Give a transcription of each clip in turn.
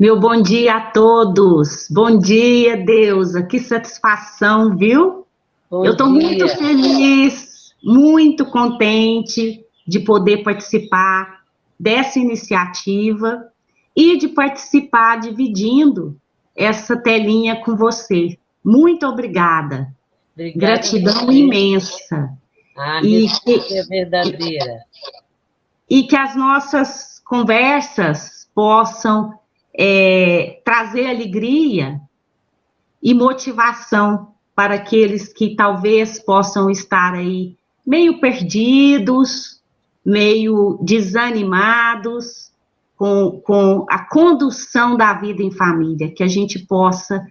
Meu bom dia a todos. Bom dia, Deusa. Que satisfação, viu? Eu Bom estou muito dia. feliz, muito contente de poder participar dessa iniciativa e de participar dividindo essa telinha com você. Muito obrigada. Obrigada a Gratidão você. imensa. A E recíproca é verdadeira. que as nossas conversas possam trazer alegria e motivação para aqueles que talvez possam estar aí meio perdidos, meio desanimados com a condução da vida em família, que a gente possa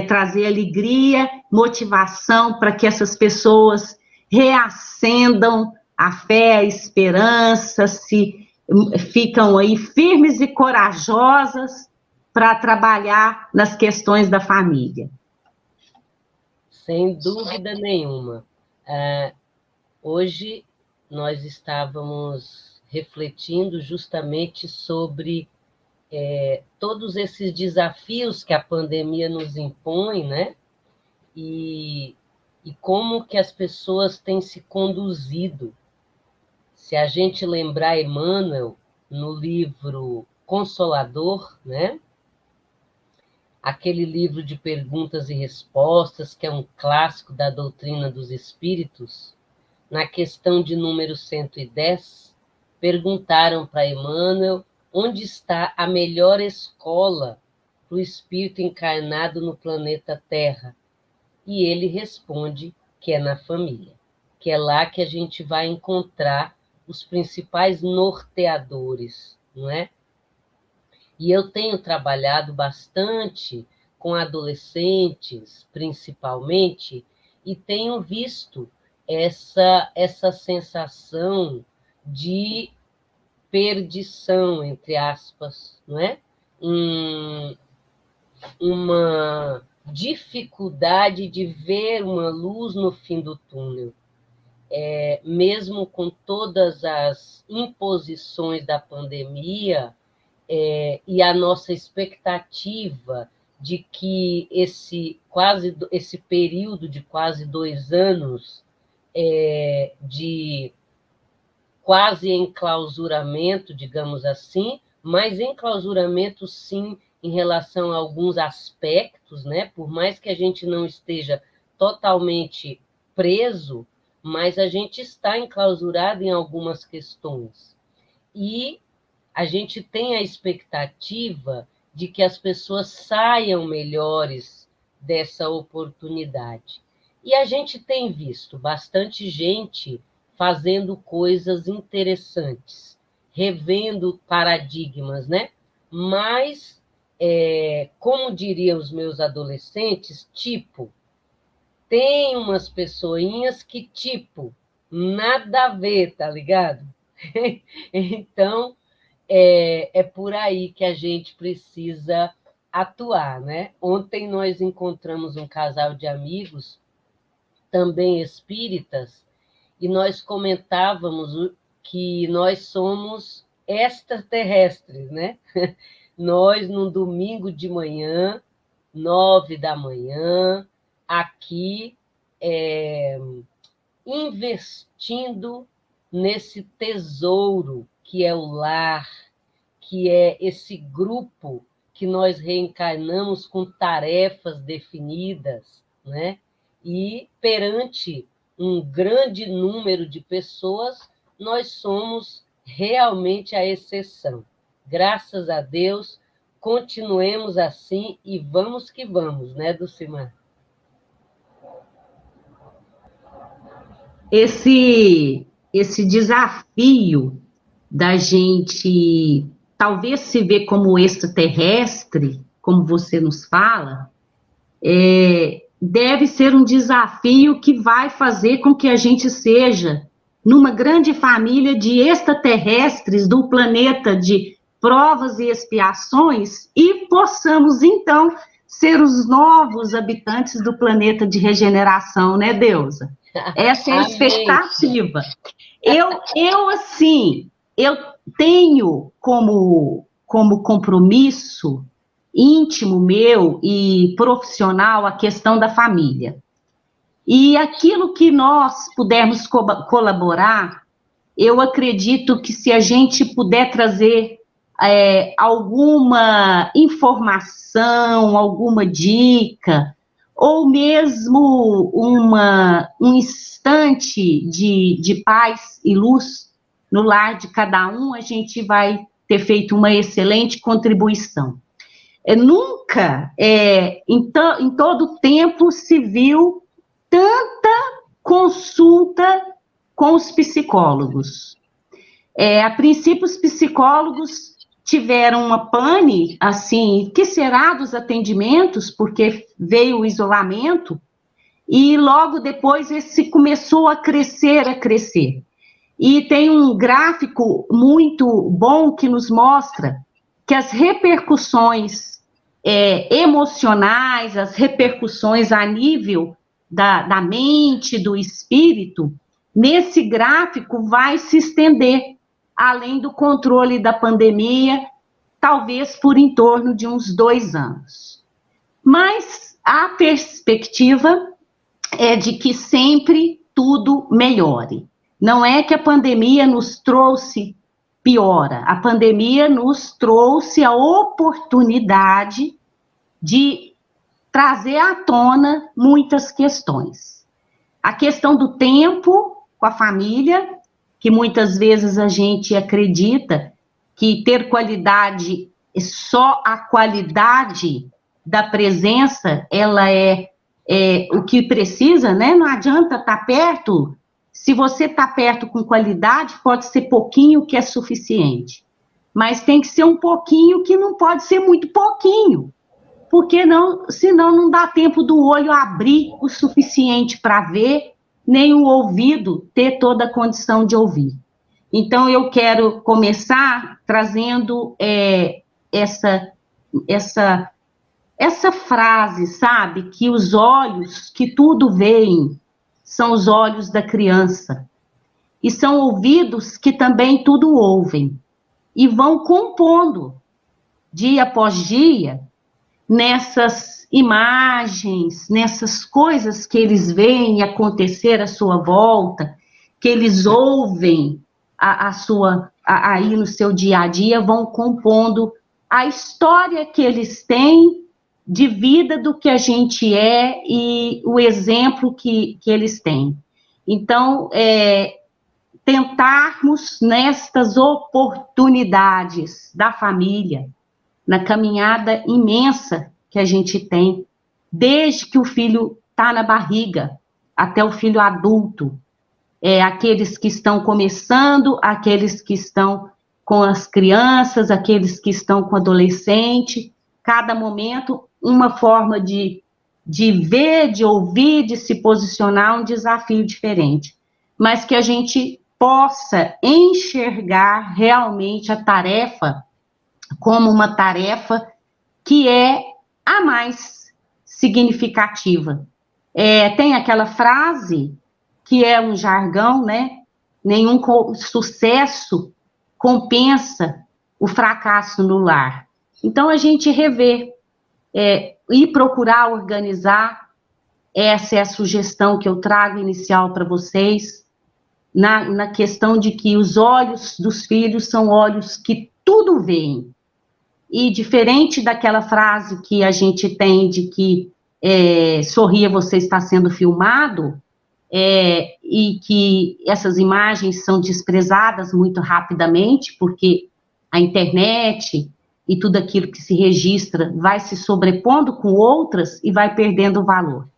trazer alegria, motivação para que essas pessoas reacendam a fé, a esperança, se ficam aí firmes e corajosas para trabalhar nas questões da família. Sem dúvida nenhuma. Hoje nós estávamos refletindo justamente sobre todos esses desafios que a pandemia nos impõe, né? E como que as pessoas têm se conduzido. Se a gente lembrar Emmanuel, no livro Consolador, né? Aquele livro de perguntas e respostas, que é um clássico da doutrina dos espíritos, na questão de número 110, perguntaram para Emmanuel onde está a melhor escola para o espírito encarnado no planeta Terra. E ele responde que é na família, que é lá que a gente vai encontrar os principais norteadores, não é? E eu tenho trabalhado bastante com adolescentes, principalmente, e tenho visto essa sensação de perdição, entre aspas, não é? Uma dificuldade de ver uma luz no fim do túnel. Mesmo com todas as imposições da pandemia, e a nossa expectativa de que esse período de quase 2 anos de quase enclausuramento, digamos assim, mas enclausuramento sim em relação a alguns aspectos, né? Por mais que a gente não esteja totalmente preso, mas a gente está enclausurado em algumas questões. E a gente tem a expectativa de que as pessoas saiam melhores dessa oportunidade. E a gente tem visto bastante gente fazendo coisas interessantes, revendo paradigmas, né? Mas, como diriam os meus adolescentes, tem umas pessoinhas que, nada a ver, tá ligado? Então, é por aí que a gente precisa atuar, né? Ontem nós encontramos um casal de amigos, também espíritas, e nós comentávamos que nós somos extraterrestres, né? Nós, num domingo de manhã, 9 da manhã, aqui, investindo nesse tesouro que é o lar, que é esse grupo que nós reencarnamos com tarefas definidas, né? E perante um grande número de pessoas, nós somos realmente a exceção. Graças a Deus, continuemos assim e vamos que vamos, né, Dulcimar? Esse desafio da gente talvez se ver como extraterrestre, como você nos fala, deve ser um desafio que vai fazer com que a gente seja numa grande família de extraterrestres do planeta de provas e expiações e possamos, então, ser os novos habitantes do planeta de regeneração, né, Deusa? Essa é a expectativa. Assim, eu tenho como compromisso íntimo meu e profissional a questão da família. E aquilo que nós pudermos colaborar, eu acredito que se a gente puder trazer alguma informação, alguma dica, ou mesmo um instante de paz e luz no lar de cada um, a gente vai ter feito uma excelente contribuição. Nunca, em todo tempo, se viu tanta consulta com os psicólogos. A princípio, os psicólogos tiveram uma pane, assim, que será dos atendimentos, porque veio o isolamento, e logo depois esse começou a crescer. E tem um gráfico muito bom que nos mostra que as repercussões emocionais, as repercussões a nível da mente, do espírito, nesse gráfico vai se estender, além do controle da pandemia, talvez por em torno de uns 2 anos. Mas a perspectiva é de que sempre tudo melhore. Não é que a pandemia nos trouxe piora, a pandemia nos trouxe a oportunidade de trazer à tona muitas questões. A questão do tempo com a família, que muitas vezes a gente acredita que ter qualidade, só a qualidade da presença, ela é o que precisa, né? Não adianta estar perto. Se você está perto com qualidade, pode ser pouquinho que é suficiente. Mas tem que ser um pouquinho que não pode ser muito pouquinho. Porque senão não dá tempo do olho abrir o suficiente para ver, nem o ouvido ter toda a condição de ouvir. Então, eu quero começar trazendo essa frase, sabe? Que os olhos que tudo veem são os olhos da criança. E são ouvidos que também tudo ouvem. E vão compondo, dia após dia, nessas imagens, nessas coisas que eles veem acontecer à sua volta, que eles ouvem aí no seu dia a dia, vão compondo a história que eles têm de vida do que a gente é e o exemplo que eles têm. Então, tentarmos nestas oportunidades da família, na caminhada imensa que a gente tem, desde que o filho está na barriga até o filho adulto, aqueles que estão começando, aqueles que estão com as crianças, aqueles que estão com adolescente, cada momento uma forma de ver, de ouvir, de se posicionar, um desafio diferente, mas que a gente possa enxergar realmente a tarefa como uma tarefa que é a mais significativa. Tem aquela frase que é um jargão, né? Nenhum sucesso compensa o fracasso no lar. Então, a gente rever e procurar organizar, essa é a sugestão que eu trago inicial para vocês, na questão de que os olhos dos filhos são olhos que tudo veem. E diferente daquela frase que a gente tem de que sorria, você está sendo filmado, e que essas imagens são desprezadas muito rapidamente, porque a internet e tudo aquilo que se registra vai se sobrepondo com outras e vai perdendo valor.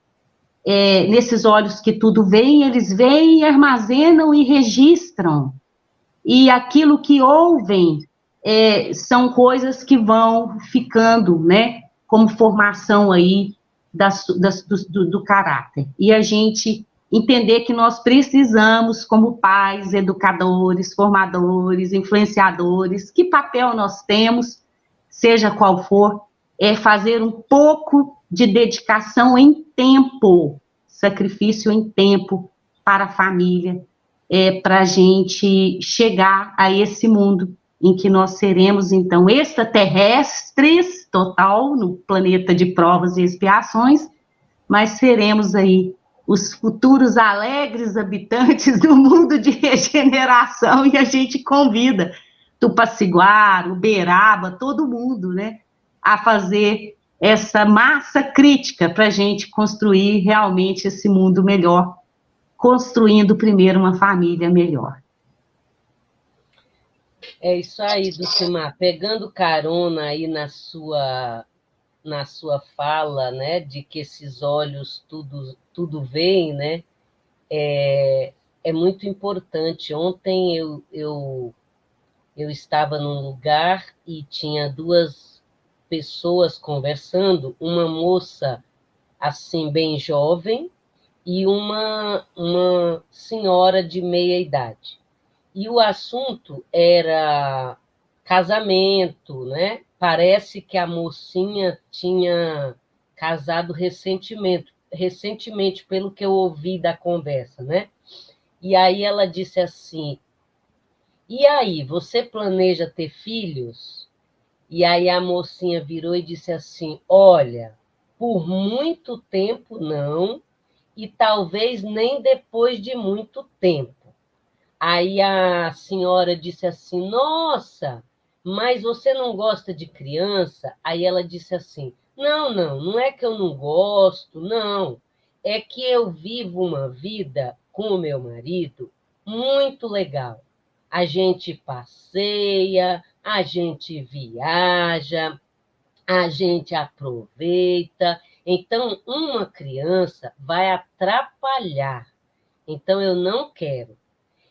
Nesses olhos que tudo veem, eles veem, armazenam e registram. E aquilo que ouvem são coisas que vão ficando, né, como formação aí do caráter. E a gente entender que nós precisamos, como pais, educadores, formadores, influenciadores, que papel nós temos, seja qual for, fazer um pouco de dedicação em tempo, sacrifício em tempo para a família, para a gente chegar a esse mundo em que nós seremos, então, extraterrestres, total, no planeta de provas e expiações, mas seremos aí os futuros alegres habitantes do mundo de regeneração, e a gente convida Tupaciguara, Uberaba, todo mundo, né, a fazer essa massa crítica para a gente construir realmente esse mundo melhor, construindo primeiro uma família melhor. É isso aí, Dulcimar, pegando carona aí na sua fala, né, de que esses olhos tudo veem, né, é muito importante. Ontem eu estava num lugar e tinha duas pessoas conversando, uma moça, assim, bem jovem, e uma senhora de meia idade. E o assunto era casamento, né? Parece que a mocinha tinha casado recentemente, pelo que eu ouvi da conversa, né? E aí ela disse assim: e aí, você planeja ter filhos? E aí a mocinha virou e disse assim: olha, por muito tempo não, e talvez nem depois de muito tempo. Aí a senhora disse assim: nossa, mas você não gosta de criança? Aí ela disse assim: não é que eu não gosto, não. É que eu vivo uma vida com o meu marido muito legal. A gente passeia, a gente viaja, a gente aproveita. Então, uma criança vai atrapalhar. Então, eu não quero.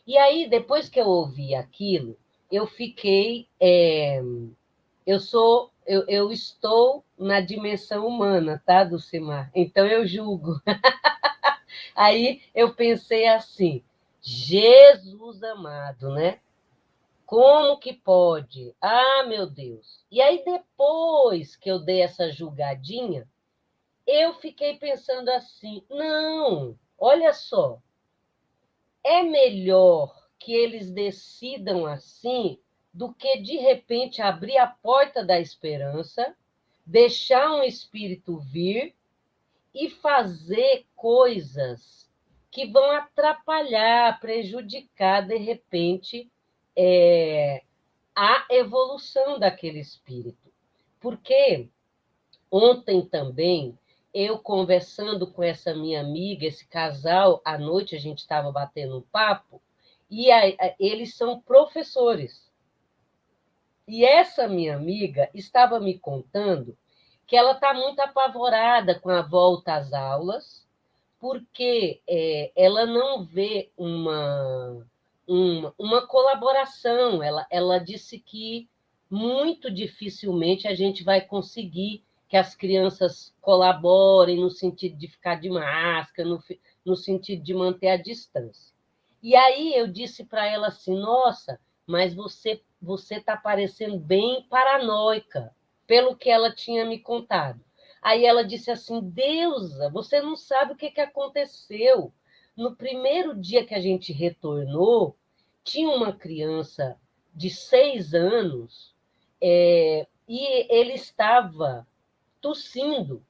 E aí, depois que eu ouvi aquilo, eu fiquei. Eu estou na dimensão humana, tá, Dulcimar? Então eu julgo. Aí eu pensei assim: Jesus amado, né? Como que pode? Ah, meu Deus. E aí, depois que eu dei essa julgadinha, eu fiquei pensando assim: não, olha só, é melhor que eles decidam assim do que, de repente, abrir a porta da esperança, deixar um espírito vir e fazer coisas que vão atrapalhar, prejudicar, de repente, a evolução daquele espírito. Porque ontem também, eu conversando com essa minha amiga, esse casal, à noite a gente estava batendo um papo, e eles são professores. E essa minha amiga estava me contando que ela está muito apavorada com a volta às aulas, porque ela não vê uma colaboração. Ela disse que muito dificilmente a gente vai conseguir que as crianças colaborem no sentido de ficar de máscara, no sentido de manter a distância. E aí eu disse para ela assim: nossa, mas você está parecendo bem paranoica, pelo que ela tinha me contado. Aí ela disse assim: Deusa, você não sabe o que aconteceu. No primeiro dia que a gente retornou, tinha uma criança de 6 anos e ele estava tossindo.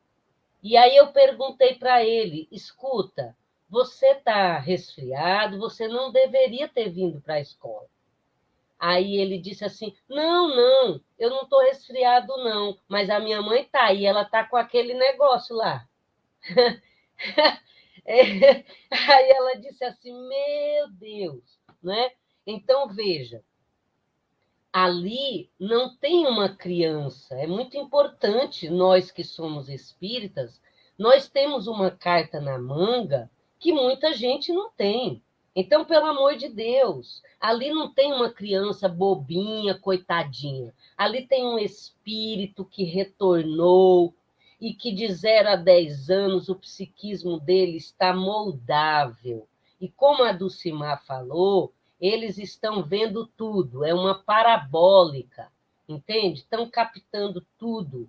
E aí eu perguntei para ele: escuta, você está resfriado, você não deveria ter vindo para a escola. Aí ele disse assim: não, eu não estou resfriado, não, mas a minha mãe está aí, ela está com aquele negócio lá. Aí ela disse assim: meu Deus, né? Então, veja, ali não tem uma criança. É muito importante, nós que somos espíritas, nós temos uma carta na manga que muita gente não tem. Então, pelo amor de Deus, ali não tem uma criança bobinha, coitadinha. Ali tem um espírito que retornou e que de 0 a 10 anos o psiquismo dele está moldável. E como a Dulcimar falou, eles estão vendo tudo, é uma parabólica, entende? Estão captando tudo.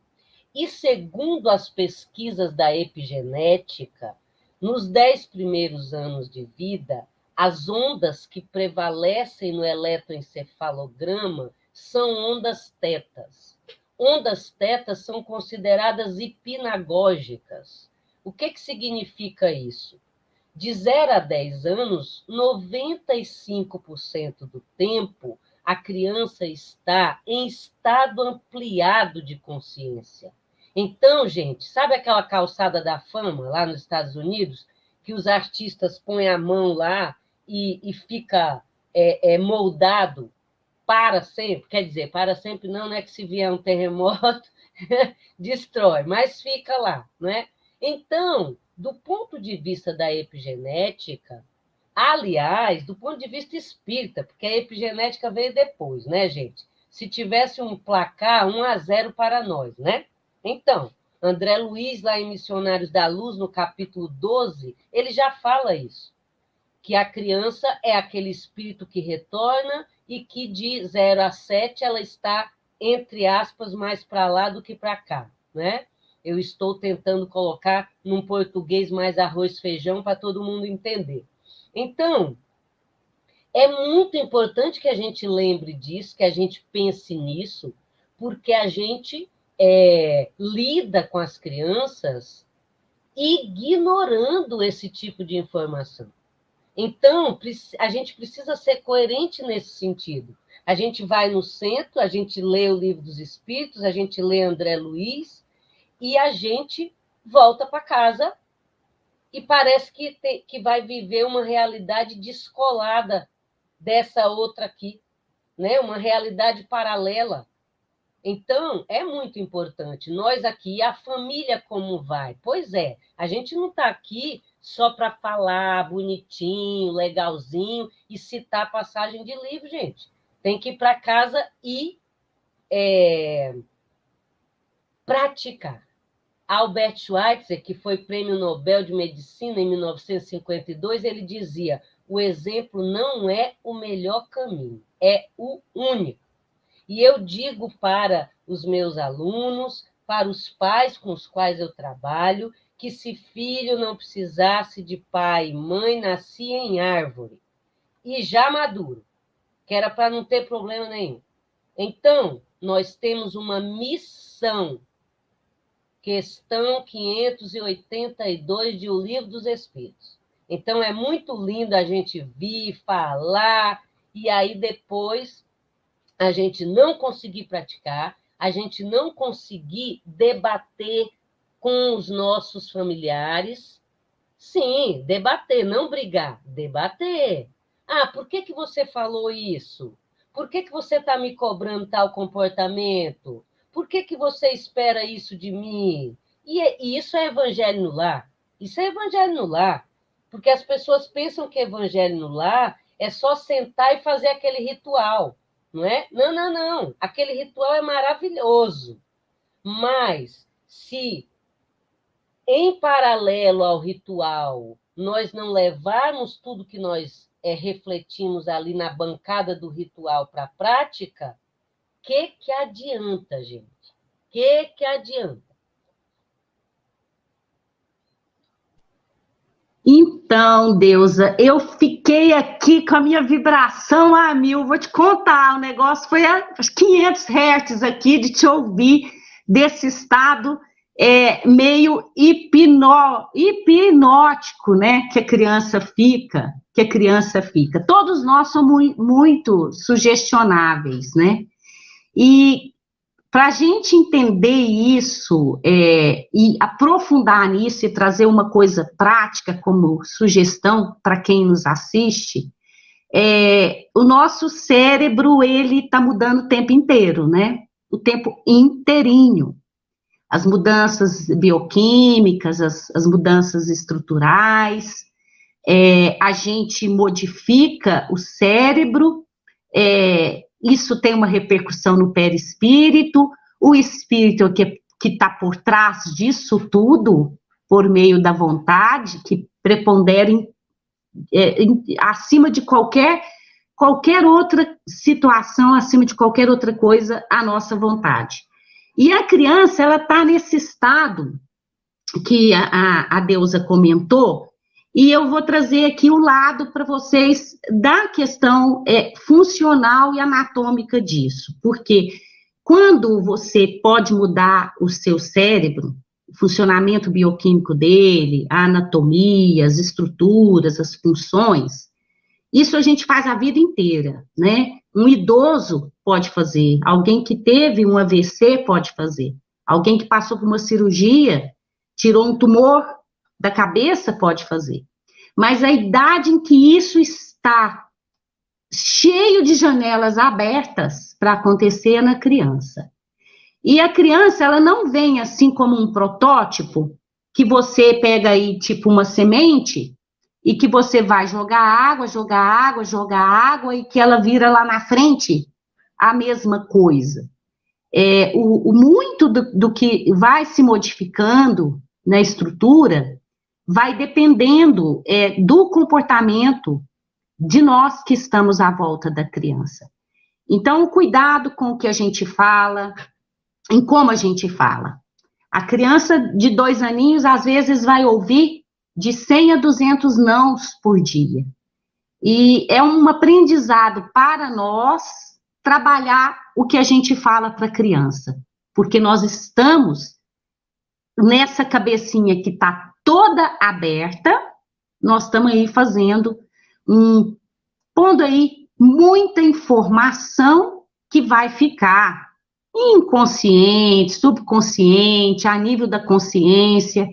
E segundo as pesquisas da epigenética, nos 10 primeiros anos de vida, as ondas que prevalecem no eletroencefalograma são ondas tetas. Ondas tetas são consideradas hipnagógicas. O que significa isso? De 0 a 10 anos, 95% do tempo, a criança está em estado ampliado de consciência. Então, gente, sabe aquela calçada da fama lá nos Estados Unidos, que os artistas põem a mão lá e fica moldado para sempre? Quer dizer, para sempre não é que se vier um terremoto, destrói, mas fica lá, né? Então, do ponto de vista da epigenética, aliás, do ponto de vista espírita, porque a epigenética veio depois, né, gente? Se tivesse um placar, 1-0 para nós, né? Então, André Luiz, lá em Missionários da Luz, no capítulo 12, ele já fala isso, que a criança é aquele espírito que retorna e que de 0 a 7 ela está, entre aspas, mais para lá do que para cá, né? Eu estou tentando colocar num português mais arroz, feijão, para todo mundo entender. Então, é muito importante que a gente lembre disso, que a gente pense nisso, porque a gente lida com as crianças ignorando esse tipo de informação. Então, a gente precisa ser coerente nesse sentido. A gente vai no centro, a gente lê o Livro dos Espíritos, a gente lê André Luiz, e a gente volta para casa e parece que vai viver uma realidade descolada dessa outra aqui, né? Uma realidade paralela. Então, é muito importante. Nós aqui, a família como vai? Pois é, a gente não está aqui só para falar bonitinho, legalzinho e citar passagem de livro, gente. Tem que ir para casa e praticar. Albert Schweitzer, que foi Prêmio Nobel de Medicina em 1952, ele dizia: o exemplo não é o melhor caminho, é o único. E eu digo para os meus alunos, para os pais com os quais eu trabalho, que se filho não precisasse de pai e mãe, nascia em árvore, e já maduro, que era para não ter problema nenhum. Então, nós temos uma missão. Questão 582 de O Livro dos Espíritos. Então, é muito lindo a gente vir, falar, e aí depois a gente não conseguir praticar, a gente não conseguir debater com os nossos familiares. Sim, debater, não brigar, debater. Ah, por que você falou isso? Por que você está me cobrando tal comportamento? Por que você espera isso de mim? E isso é evangelho no lar. Isso é evangelho no lar. Porque as pessoas pensam que evangelho no lar é só sentar e fazer aquele ritual, não é? Não, não, não. Aquele ritual é maravilhoso. Mas, se em paralelo ao ritual nós não levarmos tudo que nós refletimos ali na bancada do ritual para a prática, que adianta, gente? Que adianta? Então, Deusa, eu fiquei aqui com a minha vibração a 1000. Vou te contar, o negócio foi a 500 Hz aqui de te ouvir desse estado meio hipnótico, né? Que a criança fica. Todos nós somos muito sugestionáveis, né? E para a gente entender isso e aprofundar nisso e trazer uma coisa prática como sugestão para quem nos assiste, o nosso cérebro ele está mudando o tempo inteiro, né? O tempo inteirinho. As mudanças bioquímicas, as mudanças estruturais, a gente modifica o cérebro, isso tem uma repercussão no perispírito, o espírito que está por trás disso tudo, por meio da vontade, que prepondera acima de qualquer outra situação, acima de qualquer outra coisa, a nossa vontade. E a criança, ela está nesse estado que a Deusa comentou, E eu vou trazer aqui o lado para vocês da questão funcional e anatômica disso, porque quando você pode mudar o seu cérebro, o funcionamento bioquímico dele, a anatomia, as estruturas, as funções, isso a gente faz a vida inteira, né? Um idoso pode fazer, alguém que teve um AVC pode fazer, alguém que passou por uma cirurgia, tirou um tumor da cabeça pode fazer. Mas a idade em que isso está cheio de janelas abertas para acontecer é na criança. E a criança, ela não vem assim como um protótipo, que você pega aí, tipo uma semente, e que você vai jogar água, jogar água, jogar água, e que ela vira lá na frente a mesma coisa. Muito do que vai se modificando na estrutura vai dependendo do comportamento de nós que estamos à volta da criança. Então, cuidado com o que a gente fala, em como a gente fala. A criança de 2 aninhos, às vezes, vai ouvir de 100 a 200 nãos por dia. E é um aprendizado para nós trabalhar o que a gente fala para a criança, porque nós estamos nessa cabecinha que está toda aberta, nós estamos aí pondo aí muita informação que vai ficar inconsciente, subconsciente, a nível da consciência,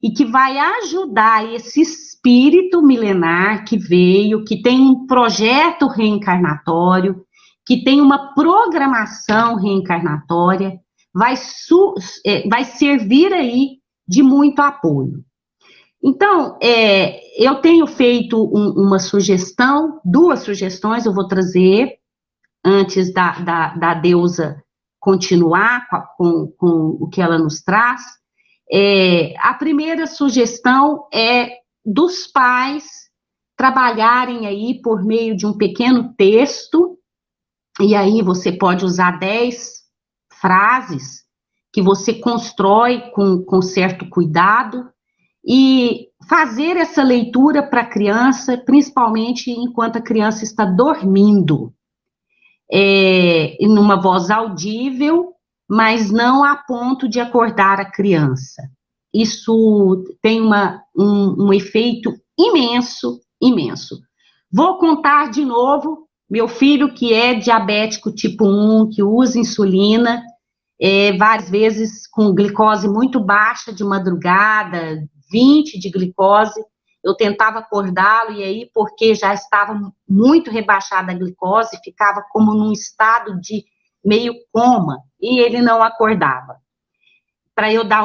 e que vai ajudar esse espírito milenar que veio, que tem um projeto reencarnatório, que tem uma programação reencarnatória, vai servir aí de muito apoio. Então, eu tenho feito uma sugestão, 2 sugestões eu vou trazer, antes da Deusa continuar com o que ela nos traz. A primeira sugestão é dos pais trabalharem aí por meio de um pequeno texto, e aí você pode usar 10 frases que você constrói com certo cuidado, e fazer essa leitura para a criança, principalmente enquanto a criança está dormindo, numa voz audível, mas não a ponto de acordar a criança. Isso tem um efeito imenso, imenso. Vou contar de novo, meu filho que é diabético tipo 1, que usa insulina, várias vezes com glicose muito baixa de madrugada, 20 de glicose, eu tentava acordá-lo, e aí, porque já estava muito rebaixada a glicose, ficava como num estado de meio coma, e ele não acordava. Para eu dar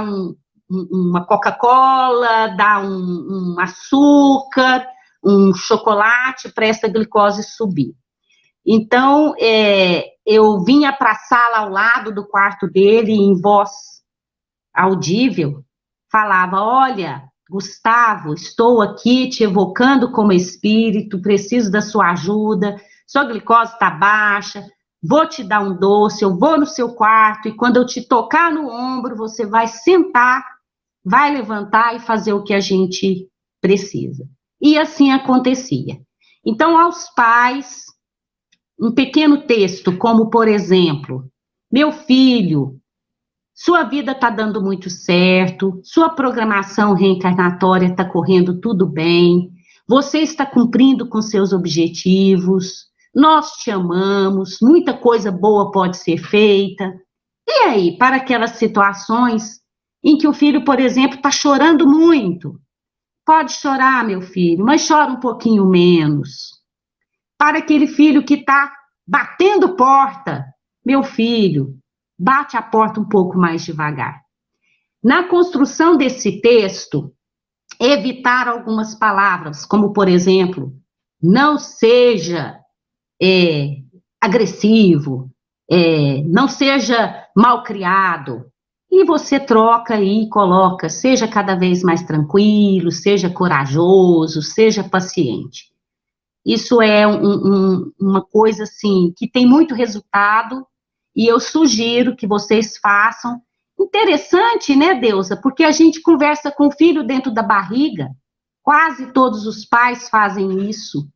uma Coca-Cola, dar um açúcar, um chocolate, para essa glicose subir. Então, eu vinha para a sala ao lado do quarto dele, em voz audível, falava: olha, Gustavo, estou aqui te evocando como espírito, preciso da sua ajuda, sua glicose está baixa, vou te dar um doce, eu vou no seu quarto, e quando eu te tocar no ombro, você vai sentar, vai levantar e fazer o que a gente precisa. E assim acontecia. Então, aos pais, um pequeno texto, como, por exemplo: meu filho, sua vida está dando muito certo, sua programação reencarnatória está correndo tudo bem, você está cumprindo com seus objetivos, nós te amamos, muita coisa boa pode ser feita. E aí, para aquelas situações em que o filho, por exemplo, está chorando muito, pode chorar, meu filho, mas chora um pouquinho menos. Para aquele filho que está batendo porta, meu filho, bate a porta um pouco mais devagar. Na construção desse texto, evitar algumas palavras, como, por exemplo, não seja agressivo, não seja malcriado, e você troca e coloca: seja cada vez mais tranquilo, seja corajoso, seja paciente. Isso é uma coisa, assim, que tem muito resultado, e eu sugiro que vocês façam. Interessante, né, Deusa? Porque a gente conversa com o filho dentro da barriga, quase todos os pais fazem isso.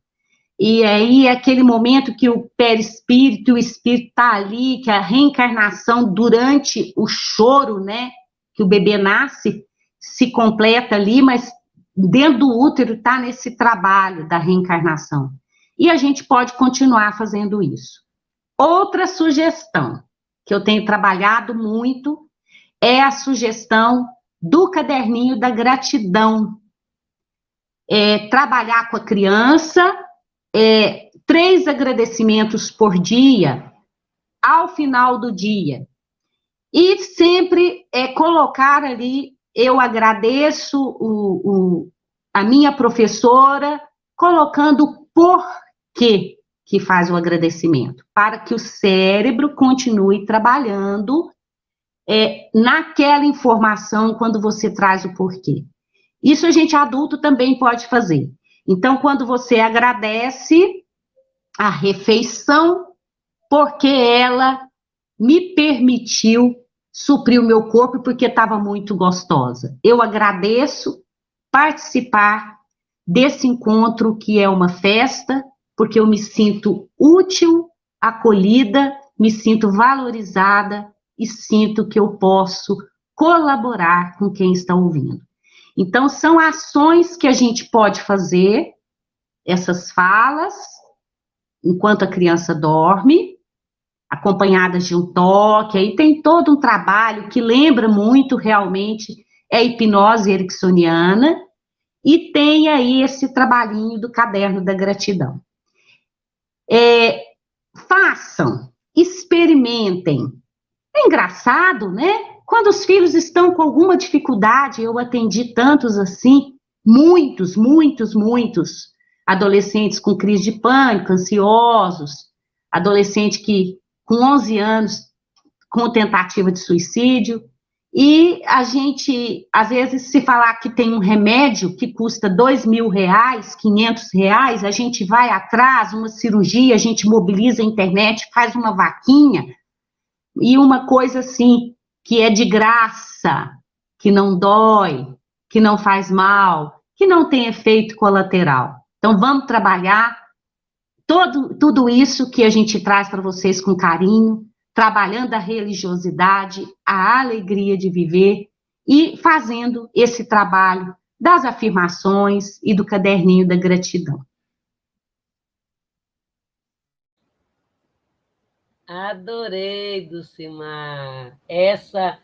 E aí é aquele momento que o perispírito, o espírito está ali, que a reencarnação durante o choro, né, que o bebê nasce, se completa ali, mas dentro do útero está nesse trabalho da reencarnação. E a gente pode continuar fazendo isso. Outra sugestão que eu tenho trabalhado muito é a sugestão do caderninho da gratidão. Trabalhar com a criança, 3 agradecimentos por dia, ao final do dia. E sempre colocar ali, eu agradeço a minha professora, colocando o porquê que faz o agradecimento, para que o cérebro continue trabalhando naquela informação quando você traz o porquê. Isso a gente adulto também pode fazer. Então, quando você agradece a refeição, porque ela me permitiu suprir o meu corpo, porque estava muito gostosa. Eu agradeço participar desse encontro, que é uma festa, porque eu me sinto útil, acolhida, me sinto valorizada e sinto que eu posso colaborar com quem está ouvindo. Então, são ações que a gente pode fazer, essas falas, enquanto a criança dorme, acompanhadas de um toque, aí tem todo um trabalho que lembra muito, realmente, a hipnose ericksoniana, e tem aí esse trabalhinho do caderno da gratidão. Façam, experimentem. É engraçado, né? Quando os filhos estão com alguma dificuldade, eu atendi tantos assim, muitos adolescentes com crise de pânico, ansiosos, adolescente que com 11 anos com tentativa de suicídio, e a gente, às vezes, se falar que tem um remédio que custa R$2.000, R$500, a gente vai atrás, uma cirurgia, a gente mobiliza a internet, faz uma vaquinha, e uma coisa assim, que é de graça, que não dói, que não faz mal, que não tem efeito colateral. Então, vamos trabalhar tudo isso que a gente traz para vocês com carinho, trabalhando a religiosidade, a alegria de viver e fazendo esse trabalho das afirmações e do caderninho da gratidão. Adorei, Dulcimar. Essa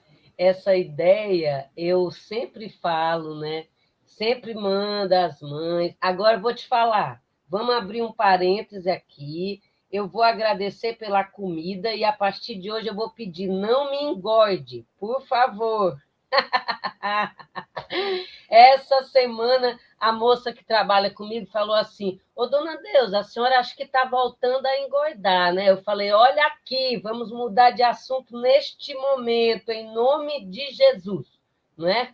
ideia eu sempre falo, né? Sempre manda as mães. Agora eu vou te falar. Vamos abrir um parêntese aqui. Eu vou agradecer pela comida e a partir de hoje eu vou pedir, não me engorde, por favor. Essa semana, a moça que trabalha comigo falou assim, ô, dona Deusa, a senhora acha que está voltando a engordar, né? Eu falei, olha aqui, vamos mudar de assunto neste momento, em nome de Jesus, não é?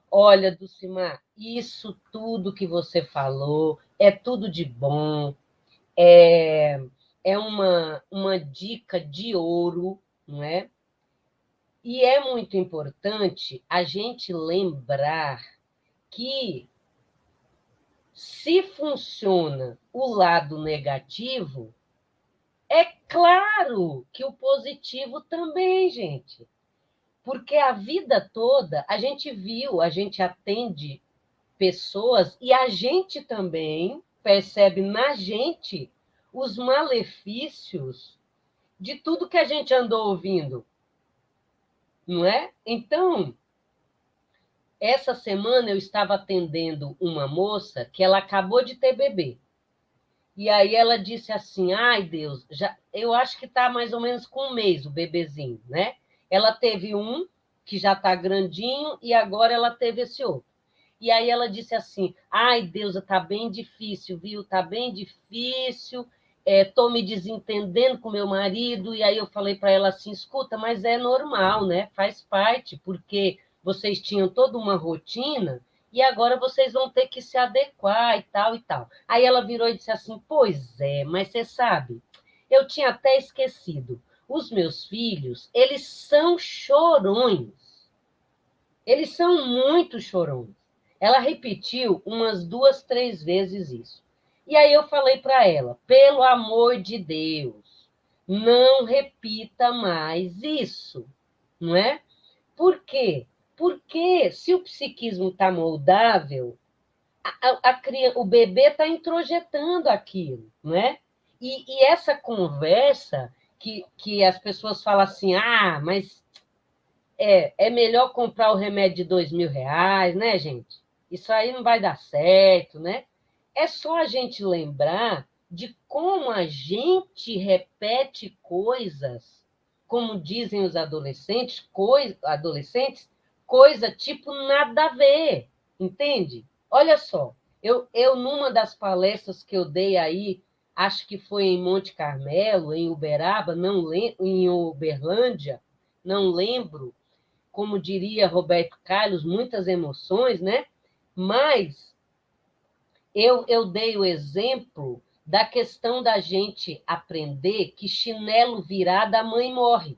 Olha, Dulcimar, isso tudo que você falou é tudo de bom, é uma dica de ouro, não é? E é muito importante a gente lembrar que, se funciona o lado negativo, é claro que o positivo também, gente. Porque a vida toda a gente viu, a gente atende pessoas e a gente também percebe na gente os malefícios de tudo que a gente andou ouvindo, não é? Então, essa semana eu estava atendendo uma moça que ela acabou de ter bebê. E aí ela disse assim, ai Deus, eu acho que está mais ou menos com 1 mês o bebezinho, né? Ela teve um que já está grandinho e agora ela teve esse outro. E aí ela disse assim, ai Deus, está bem difícil, viu? Está bem difícil, estou me desentendendo com meu marido. E aí eu falei para ela assim, escuta, mas é normal, né? Faz parte, porque vocês tinham toda uma rotina e agora vocês vão ter que se adequar e tal e tal. Aí ela virou e disse assim, pois é, mas você sabe, eu tinha até esquecido, os meus filhos, eles são chorões, eles são muito chorões. Ela repetiu umas 2, 3 vezes isso. E aí eu falei para ela, pelo amor de Deus, não repita mais isso, não é? Por quê? Porque se o psiquismo está moldável, o bebê está introjetando aquilo, não é? E essa conversa que as pessoas falam assim, mas é melhor comprar o remédio de R$ 2.000, né, gente? Isso aí não vai dar certo, né? É só a gente lembrar de como a gente repete coisas, como dizem os adolescentes, coisa tipo nada a ver, entende? Olha só, eu numa das palestras que eu dei aí, acho que foi em Monte Carmelo, em Uberaba, em Uberlândia, não lembro, como diria Roberto Carlos, muitas emoções, né? Mas eu dei o exemplo da questão da gente aprender que chinelo virado a mãe morre,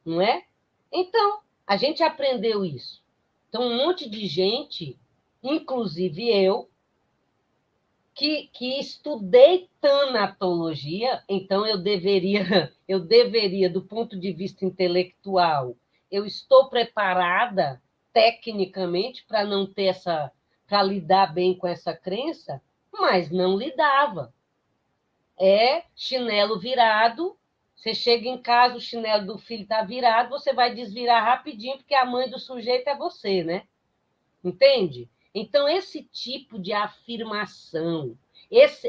não é? Então, a gente aprendeu isso. Então, um monte de gente, inclusive eu, que estudei tanatologia, então eu deveria, do ponto de vista intelectual, eu estou preparada tecnicamente para não ter para lidar bem com essa crença, mas não lidava. É chinelo virado, você chega em casa, o chinelo do filho está virado, você vai desvirar rapidinho, porque a mãe do sujeito é você, né? Entende? Então, esse tipo de afirmação,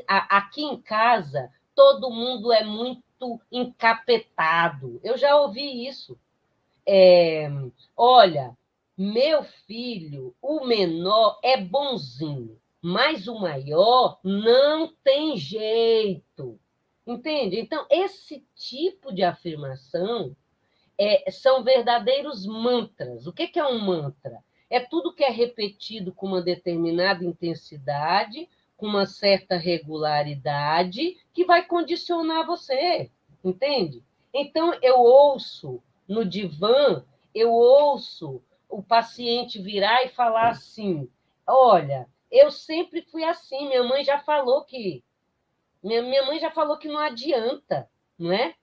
aqui em casa, todo mundo é muito encapetado. Eu já ouvi isso. Olha, meu filho, o menor é bonzinho, mas o maior não tem jeito. Entende? Então, esse tipo de afirmação são verdadeiros mantras. O que é um mantra? É tudo que é repetido com uma determinada intensidade, com uma certa regularidade, que vai condicionar você, entende? Então, eu ouço no divã, eu ouço o paciente virar e falar assim, olha, eu sempre fui assim, minha mãe já falou que não adianta, não é?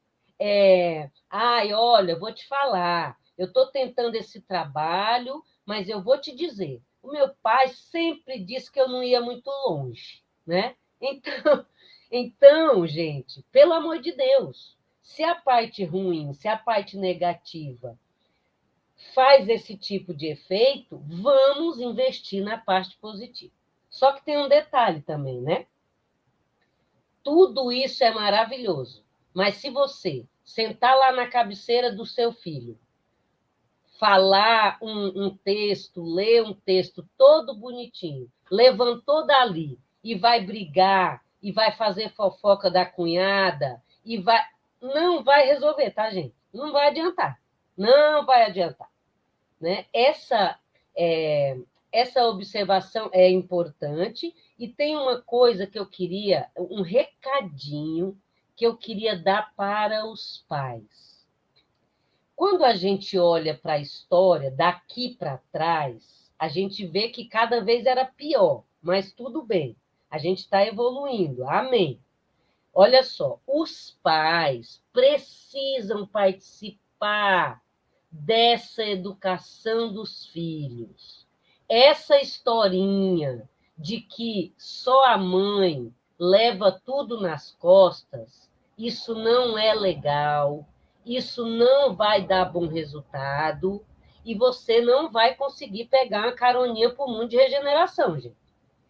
Olha, eu vou te falar, eu estou tentando esse trabalho, mas eu vou te dizer, o meu pai sempre disse que eu não ia muito longe, né? Então, gente, pelo amor de Deus, se a parte ruim, se a parte negativa faz esse tipo de efeito, vamos investir na parte positiva. Só que tem um detalhe também, né? Tudo isso é maravilhoso, mas se você sentar lá na cabeceira do seu filho, falar um texto, ler um texto todo bonitinho, levantou dali e vai brigar, e vai fazer fofoca da cunhada, não vai resolver, tá, gente? Não vai adiantar. Não vai adiantar. Né? Essa observação é importante, e tem uma coisa que eu queria, um recadinho que eu queria dar para os pais. Quando a gente olha para a história daqui para trás, a gente vê que cada vez era pior, mas tudo bem, a gente está evoluindo, amém. Olha só, os pais precisam participar dessa educação dos filhos. Essa historinha de que só a mãe leva tudo nas costas, isso não é legal, isso não vai dar bom resultado, e você não vai conseguir pegar uma caroninha para o mundo de regeneração, gente.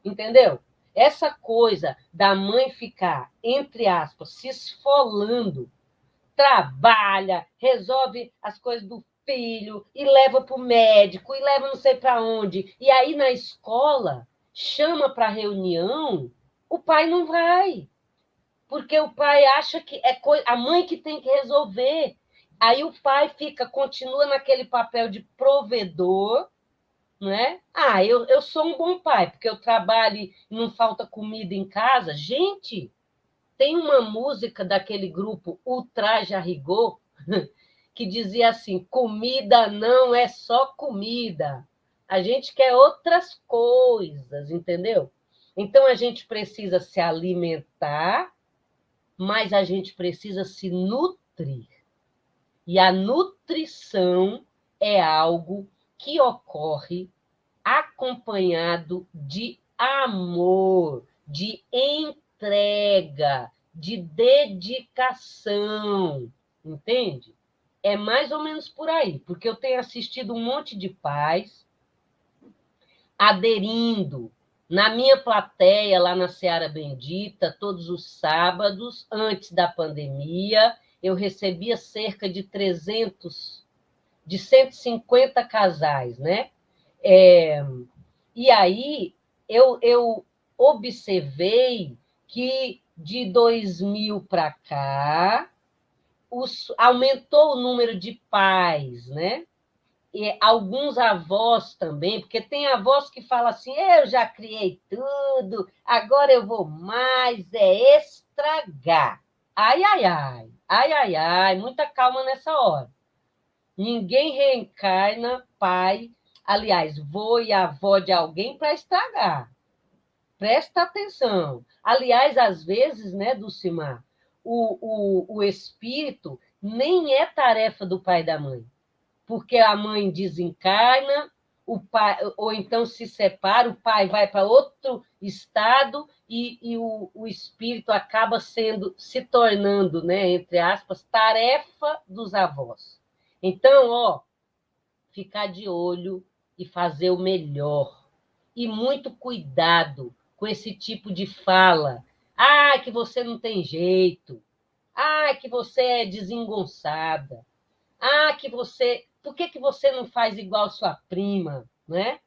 Entendeu? Essa coisa da mãe ficar, entre aspas, se esfolando, trabalha, resolve as coisas do filho, e leva para o médico, e leva não sei para onde, e aí na escola chama para reunião, o pai não vai, porque o pai acha que é a mãe que tem que resolver. Aí o pai continua naquele papel de provedor, né? Eu sou um bom pai, porque eu trabalho e não falta comida em casa. Gente, tem uma música daquele grupo Ultraje a Rigor que dizia assim: comida não é só comida. A gente quer outras coisas, entendeu? Então, a gente precisa se alimentar, mas a gente precisa se nutrir. E a nutrição é algo que ocorre acompanhado de amor, de entrega, de dedicação, entende? É mais ou menos por aí, porque eu tenho assistido um monte de pais aderindo na minha plateia, lá na Seara Bendita, todos os sábados, antes da pandemia, eu recebia cerca de 150 casais, né? E aí eu observei que de 2000 para cá aumentou o número de pais, né? E alguns avós também, porque tem avós que falam assim, eu já criei tudo, agora eu vou mais, é estragar. Ai, ai, ai, ai, ai, ai, muita calma nessa hora. Ninguém reencarna pai, aliás, vô e avó de alguém para estragar. Presta atenção. Aliás, às vezes, né, Dulcimar, o espírito nem é tarefa do pai e da mãe, porque a mãe desencarna, o pai, ou então se separa, o pai vai para outro estado e o espírito acaba se tornando, né, entre aspas, tarefa dos avós. Então, ficar de olho e fazer o melhor. E muito cuidado com esse tipo de fala. Ah, que você não tem jeito. Ah, que você é desengonçada. Ah, que você... Por que você não faz igual sua prima, né?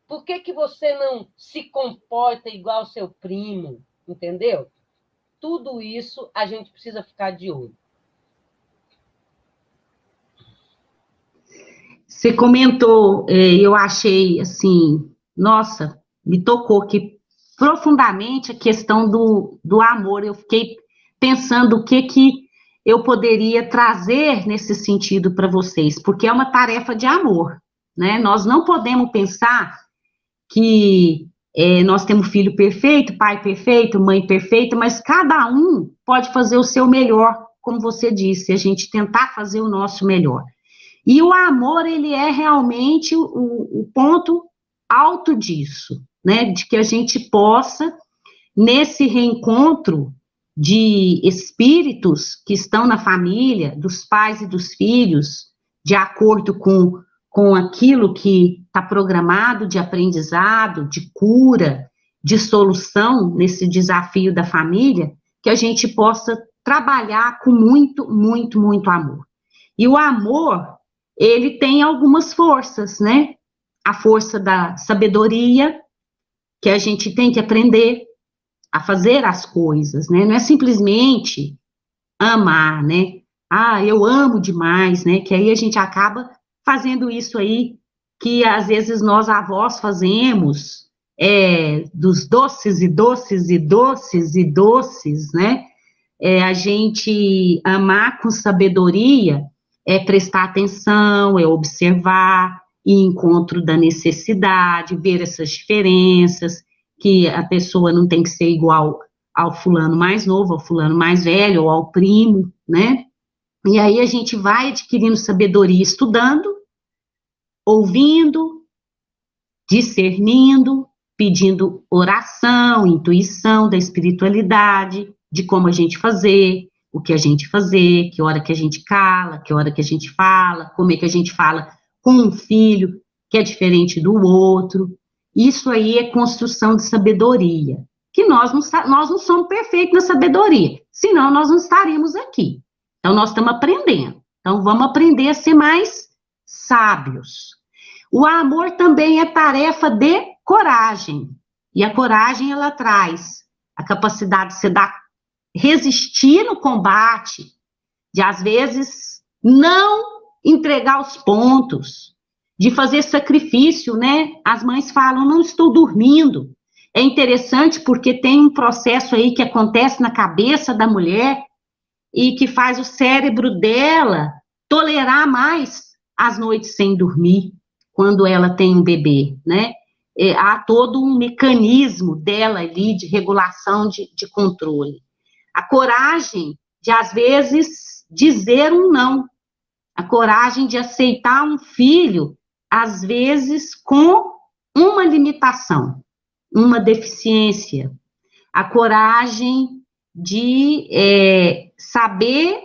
Por que você não se comporta igual seu primo, entendeu? Tudo isso a gente precisa ficar de olho. Você comentou, eu achei assim, nossa, me tocou aqui profundamente a questão do amor. Eu fiquei pensando o que eu poderia trazer nesse sentido para vocês, porque é uma tarefa de amor, né? Nós não podemos pensar que nós temos filho perfeito, pai perfeito, mãe perfeita, mas cada um pode fazer o seu melhor, como você disse, a gente tentar fazer o nosso melhor. E o amor, ele é realmente o ponto alto disso, né? De que a gente possa, nesse reencontro de espíritos que estão na família, dos pais e dos filhos, de acordo com aquilo que está programado de aprendizado, de cura, de solução nesse desafio da família, que a gente possa trabalhar com muito, muito, muito amor. E o amor, ele tem algumas forças, né? A força da sabedoria, que a gente tem que aprender a fazer as coisas, né? Não é simplesmente amar, né? Ah, eu amo demais, né? Que aí a gente acaba fazendo isso aí que às vezes nós avós fazemos, dos doces e doces e doces e doces, né? A gente amar com sabedoria é prestar atenção, é observar, ir em encontro da necessidade, ver essas diferenças, que a pessoa não tem que ser igual ao fulano mais novo, ao fulano mais velho, ou ao primo, né? E aí a gente vai adquirindo sabedoria estudando, ouvindo, discernindo, pedindo oração, intuição da espiritualidade, de como a gente fazer, o que a gente fazer, que hora que a gente cala, que hora que a gente fala, como é que a gente fala com um filho que é diferente do outro. Isso aí é construção de sabedoria, que nós não somos perfeitos na sabedoria, senão nós não estaríamos aqui. Então, nós estamos aprendendo. Então, vamos aprender a ser mais sábios. O amor também é tarefa de coragem. E a coragem, ela traz a capacidade de você resistir no combate, de, às vezes, não entregar os pontos, de fazer sacrifício, né? As mães falam, não estou dormindo. É interessante porque tem um processo aí que acontece na cabeça da mulher e que faz o cérebro dela tolerar mais as noites sem dormir. quando ela tem um bebê, né? Há todo um mecanismo dela ali de regulação, de controle. A coragem de, às vezes, dizer um não. A coragem de aceitar um filho, às vezes, com uma limitação, uma deficiência. A coragem de saber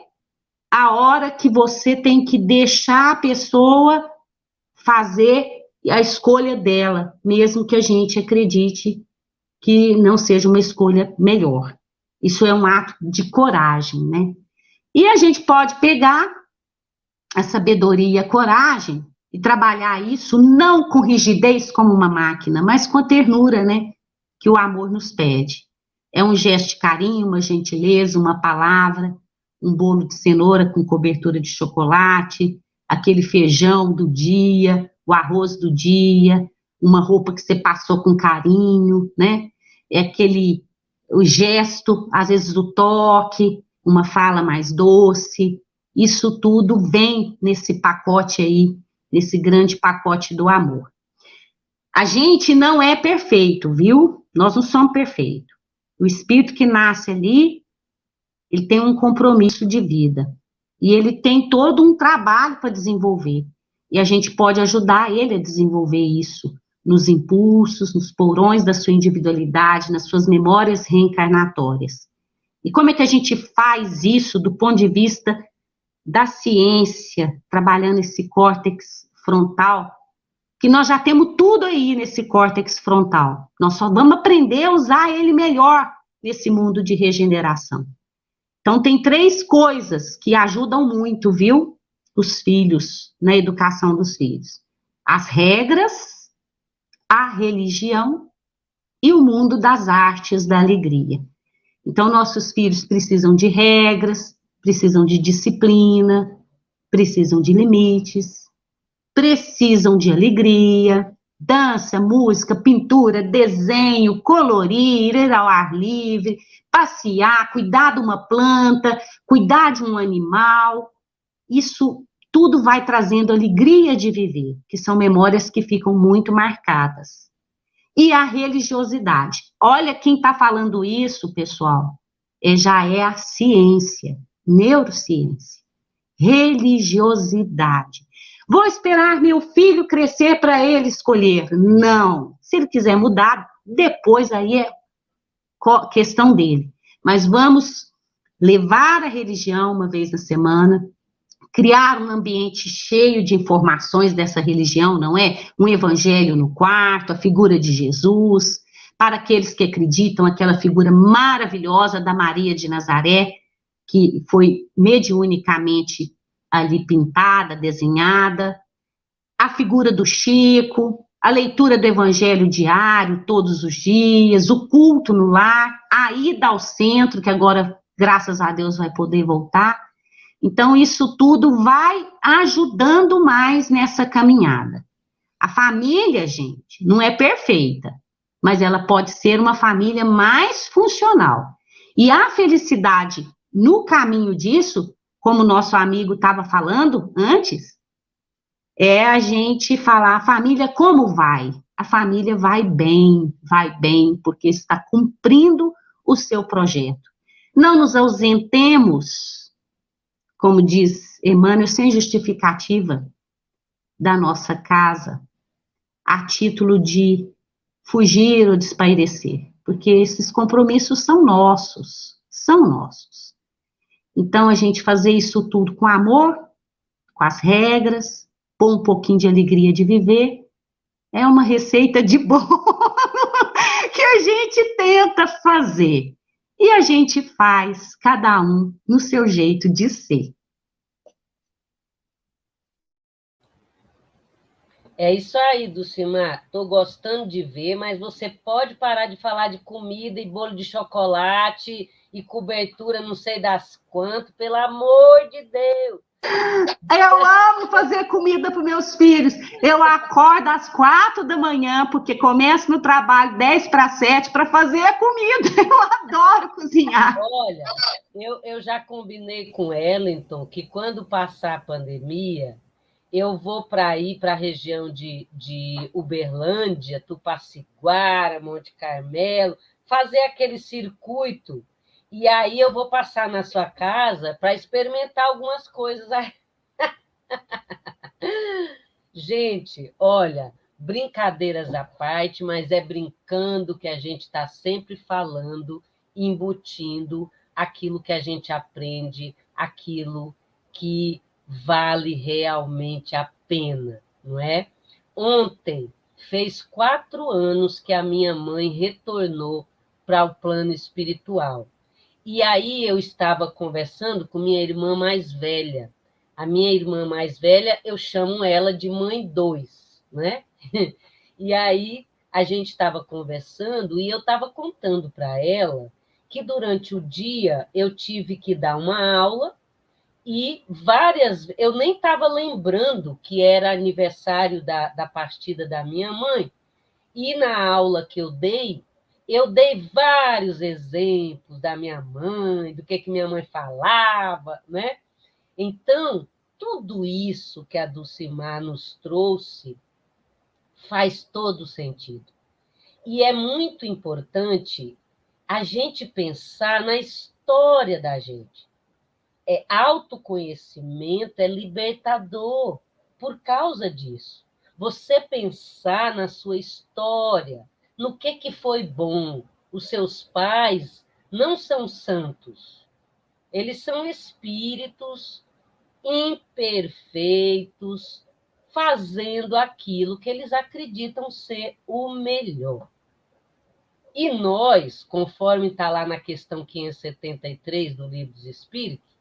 a hora que você tem que deixar a pessoa fazer a escolha dela, mesmo que a gente acredite que não seja uma escolha melhor. Isso é um ato de coragem, né? E a gente pode pegar a sabedoria e a coragem e trabalhar isso não com rigidez como uma máquina, mas com a ternura, né? Que o amor nos pede. É um gesto de carinho, uma gentileza, uma palavra, um bolo de cenoura com cobertura de chocolate, aquele feijão do dia, o arroz do dia, uma roupa que você passou com carinho, né? É o gesto, às vezes o toque, uma fala mais doce. Isso tudo vem nesse pacote aí, nesse grande pacote do amor. A gente não é perfeito, viu? Nós não somos perfeitos. O espírito que nasce ali, ele tem um compromisso de vida. E ele tem todo um trabalho para desenvolver. E a gente pode ajudar ele a desenvolver isso nos impulsos, nos porões da sua individualidade, nas suas memórias reencarnatórias. E como é que a gente faz isso do ponto de vista da ciência, trabalhando esse córtex frontal, que nós já temos tudo aí nesse córtex frontal. Nós só vamos aprender a usar ele melhor nesse mundo de regeneração. Então, tem 3 coisas que ajudam muito, viu? Os filhos, na educação dos filhos. As regras, a religião e o mundo das artes da alegria. Então, nossos filhos precisam de regras, precisam de disciplina, precisam de limites, precisam de alegria, dança, música, pintura, desenho, colorir, ir ao ar livre, passear, cuidar de uma planta, cuidar de um animal. Isso tudo vai trazendo alegria de viver, que são memórias que ficam muito marcadas. E a religiosidade. Olha quem está falando isso, pessoal, já é a ciência, neurociência. Religiosidade. Vou esperar meu filho crescer para ele escolher. Não. Se ele quiser mudar, depois aí é questão dele. Mas vamos levar a religião uma vez na semana, criar um ambiente cheio de informações dessa religião, não é? Um evangelho no quarto, a figura de Jesus, para aqueles que acreditam, aquela figura maravilhosa da Maria de Nazaré, que foi mediunicamente ali pintada, desenhada, a figura do Chico, a leitura do evangelho diário, todos os dias, o culto no lar, a ida ao centro, que agora, graças a Deus, vai poder voltar. Então, isso tudo vai ajudando mais nessa caminhada. A família, gente, não é perfeita, mas ela pode ser uma família mais funcional. E a felicidade no caminho disso, como o nosso amigo estava falando antes, é a gente falar, a família como vai? A família vai bem, porque está cumprindo o seu projeto. Não nos ausentemos, como diz Emmanuel, sem justificativa, da nossa casa, a título de fugir ou espairecer, porque esses compromissos são nossos, Então, a gente fazer isso tudo com amor, com as regras, pôr um pouquinho de alegria de viver, é uma receita de bolo que a gente tenta fazer. E a gente faz, cada um no seu jeito de ser. É isso aí, Dulcimar. Estou gostando de ver, mas você pode parar de falar de comida e bolo de chocolate e cobertura não sei das quantas, pelo amor de Deus. Eu amo fazer comida para meus filhos. Eu acordo às 4 da manhã, porque começo no trabalho 10 para 7 para fazer a comida. Eu adoro cozinhar. Olha, eu já combinei com Wellington que quando passar a pandemia, eu vou para ir para a região de Uberlândia, Tupaciguara, Monte Carmelo, fazer aquele circuito, e aí eu vou passar na sua casa para experimentar algumas coisas. Gente, olha, brincadeiras à parte, mas é brincando que a gente está sempre falando, embutindo aquilo que a gente aprende, aquilo que vale realmente a pena, não é? Ontem fez 4 anos que a minha mãe retornou para o plano espiritual. E aí eu estava conversando com minha irmã mais velha. A minha irmã mais velha, eu chamo ela de mãe 2, né? E aí a gente estava conversando e eu estava contando para ela que durante o dia eu tive que dar uma aula e eu nem estava lembrando que era aniversário da partida da minha mãe. E na aula que eu dei vários exemplos da minha mãe, do que minha mãe falava, né? Então, tudo isso que a Dulcimar nos trouxe faz todo sentido. E é muito importante a gente pensar na história da gente. Autoconhecimento é libertador por causa disso. Você pensar na sua história, no que foi bom. Os seus pais não são santos. Eles são espíritos imperfeitos, fazendo aquilo que eles acreditam ser o melhor. E nós, conforme está lá na questão 573 do Livro dos Espíritos,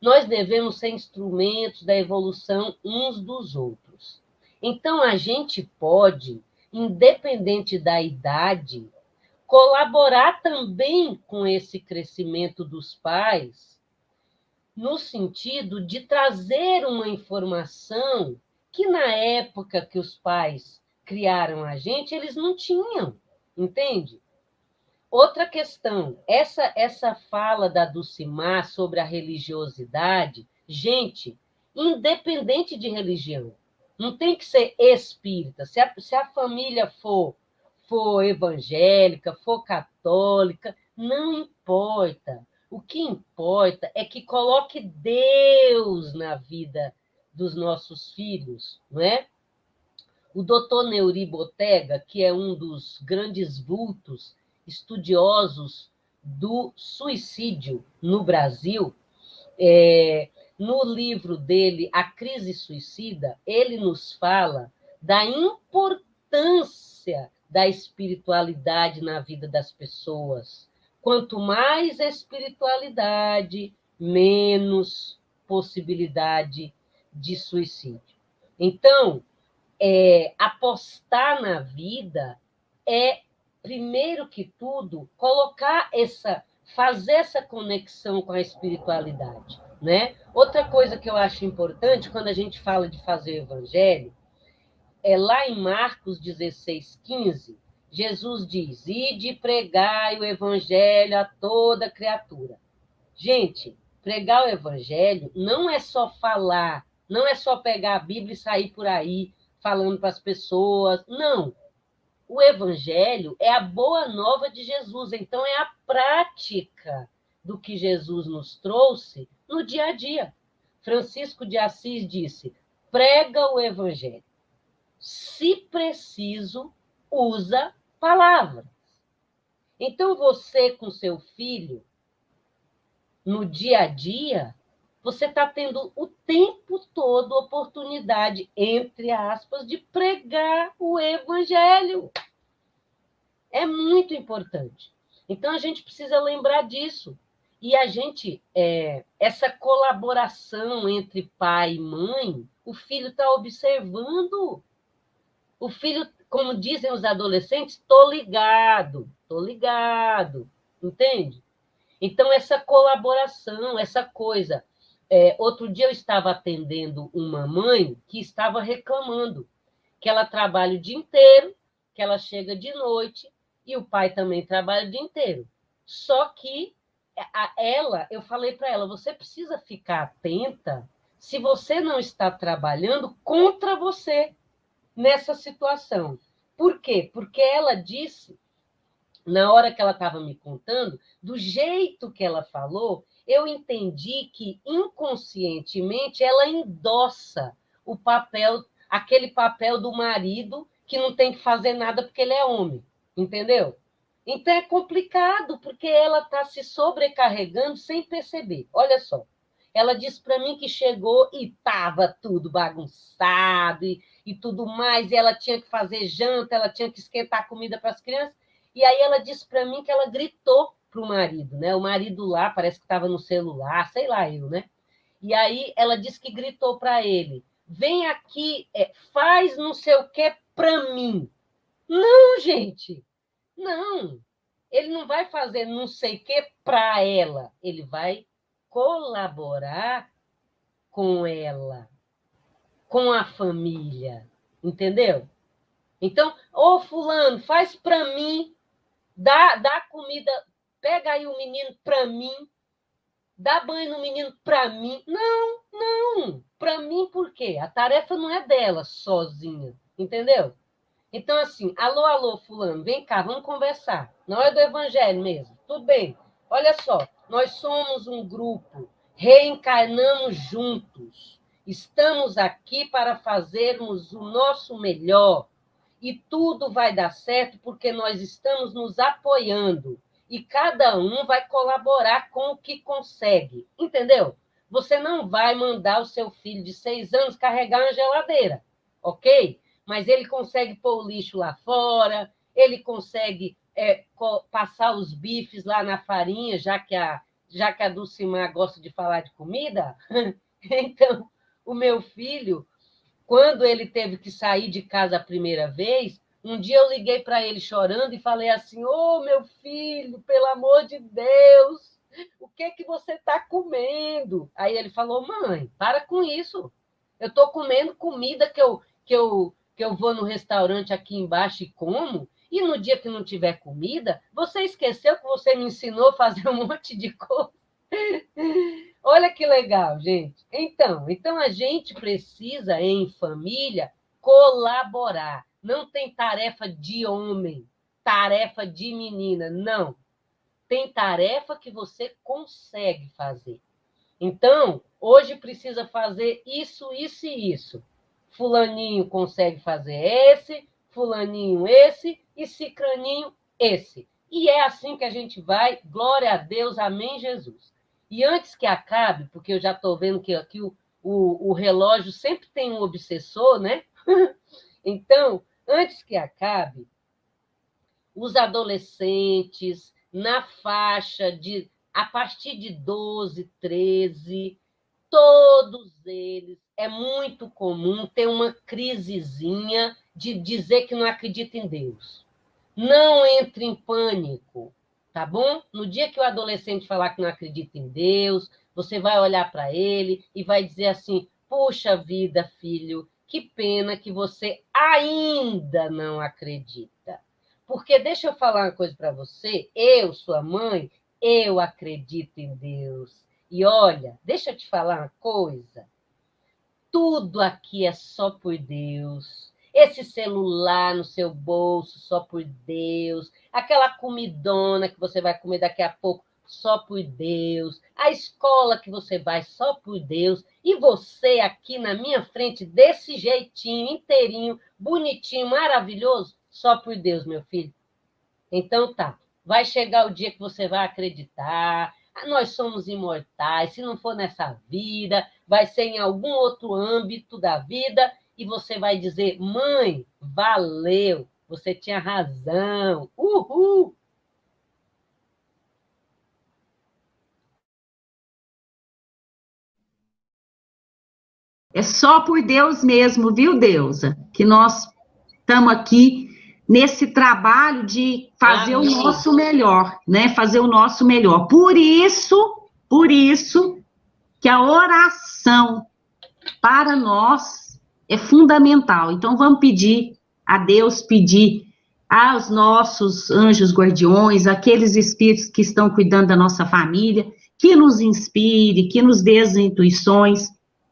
nós devemos ser instrumentos da evolução uns dos outros. Então, a gente pode, independente da idade, colaborar também com esse crescimento dos pais, no sentido de trazer uma informação que, na época que os pais criaram a gente, eles não tinham, entende? Outra questão, essa fala da Dulcimar sobre a religiosidade, gente, independente de religião, não tem que ser espírita. Se a família for evangélica, for católica, não importa. O que importa é que coloque Deus na vida dos nossos filhos, não é? O doutor Neuri Botega, que é um dos grandes vultos estudiosos do suicídio no Brasil, no livro dele, A Crise Suicida, ele nos fala da importância da espiritualidade na vida das pessoas. Quanto mais espiritualidade, menos possibilidade de suicídio. Então, apostar na vida é, primeiro que tudo, fazer essa conexão com a espiritualidade, né? Outra coisa que eu acho importante quando a gente fala de fazer o evangelho lá em Marcos 16:15, Jesus diz: ide pregai o evangelho a toda criatura. Gente, pregar o evangelho não é só falar, não é só pegar a Bíblia e sair por aí falando para as pessoas. Não. O evangelho é a boa nova de Jesus. Então, é a prática do que Jesus nos trouxe no dia a dia. Francisco de Assis disse: prega o evangelho. Se preciso, usa palavras. Então, você com seu filho, no dia a dia, você está tendo o tempo todo oportunidade, entre aspas, de pregar o evangelho. É muito importante. Então, a gente precisa lembrar disso. E a gente, essa colaboração entre pai e mãe, o filho está observando. O filho, como dizem os adolescentes, tô ligado, entende? Então, essa colaboração, essa coisa. Outro dia eu estava atendendo uma mãe que estava reclamando que ela trabalha o dia inteiro, que ela chega de noite, e o pai também trabalha o dia inteiro. Só que eu falei para ela, você precisa ficar atenta se você não está trabalhando contra você nessa situação. Por quê? Porque ela disse, na hora que ela estava me contando, do jeito que ela falou, eu entendi que inconscientemente ela endossa o papel, aquele papel do marido que não tem que fazer nada porque ele é homem, entendeu? Então é complicado, porque ela está se sobrecarregando sem perceber. Olha só, ela disse para mim que chegou e estava tudo bagunçado e tudo mais, e ela tinha que fazer janta, ela tinha que esquentar comida para as crianças, e aí ela disse para mim que ela gritou para o marido, né? O marido lá parece que estava no celular, sei lá eu, né? E aí ela disse que gritou para ele, vem aqui, faz não sei o que para mim. Não, gente, não. Ele não vai fazer não sei o que para ela, ele vai colaborar com ela, com a família, entendeu? Então, ô fulano, faz para mim, dá comida, pega aí o menino para mim, dá banho no menino para mim. Não, para mim por quê? A tarefa não é dela sozinha, entendeu? Então, assim, alô, fulano, vem cá, vamos conversar. Não é do evangelho mesmo, tudo bem. Olha só, nós somos um grupo, reencarnamos juntos, estamos aqui para fazermos o nosso melhor e tudo vai dar certo porque nós estamos nos apoiando e cada um vai colaborar com o que consegue, entendeu? Você não vai mandar o seu filho de 6 anos carregar uma geladeira, ok? Mas ele consegue pôr o lixo lá fora, ele consegue passar os bifes lá na farinha, já que a Dulcimar gosta de falar de comida. Então, o meu filho, quando ele teve que sair de casa a primeira vez, um dia eu liguei para ele chorando e falei assim, ô, meu filho, pelo amor de Deus, o que você está comendo? Aí ele falou, mãe, para com isso. Eu estou comendo comida que eu vou no restaurante aqui embaixo e como, e no dia que não tiver comida, você esqueceu que você me ensinou a fazer um monte de coisa? Olha que legal, gente. Então a gente precisa, em família, colaborar. Não tem tarefa de homem, tarefa de menina, não. Tem tarefa que você consegue fazer. Então, hoje precisa fazer isso, isso e isso. Fulaninho consegue fazer esse, fulaninho esse e cicraninho esse. E é assim que a gente vai, glória a Deus, amém, Jesus. E antes que acabe, porque eu já estou vendo que aqui o relógio sempre tem um obsessor, né? Então, antes que acabe, os adolescentes na faixa a partir de 12, 13, todos eles, é muito comum ter uma crisezinha de dizer que não acredita em Deus. Não entre em pânico, tá bom? No dia que o adolescente falar que não acredita em Deus, você vai olhar para ele e vai dizer assim, puxa vida, filho, que pena que você ainda não acredita. Porque deixa eu falar uma coisa para você, eu, sua mãe, eu acredito em Deus. E olha, deixa eu te falar uma coisa. Tudo aqui é só por Deus. Esse celular no seu bolso, só por Deus. Aquela comidona que você vai comer daqui a pouco, só por Deus. A escola que você vai, só por Deus. E você aqui na minha frente, desse jeitinho, inteirinho, bonitinho, maravilhoso, só por Deus, meu filho. Então tá, vai chegar o dia que você vai acreditar, nós somos imortais, se não for nessa vida, vai ser em algum outro âmbito da vida, e você vai dizer, mãe, valeu, você tinha razão, uhul! É só por Deus mesmo, viu, Deusa? Que nós estamos aqui nesse trabalho de fazer o nosso melhor, né? Fazer o nosso melhor. Por isso que a oração para nós é fundamental. Então, vamos pedir a Deus, pedir aos nossos anjos guardiões, aqueles espíritos que estão cuidando da nossa família, que nos inspire, que nos dê as intuições,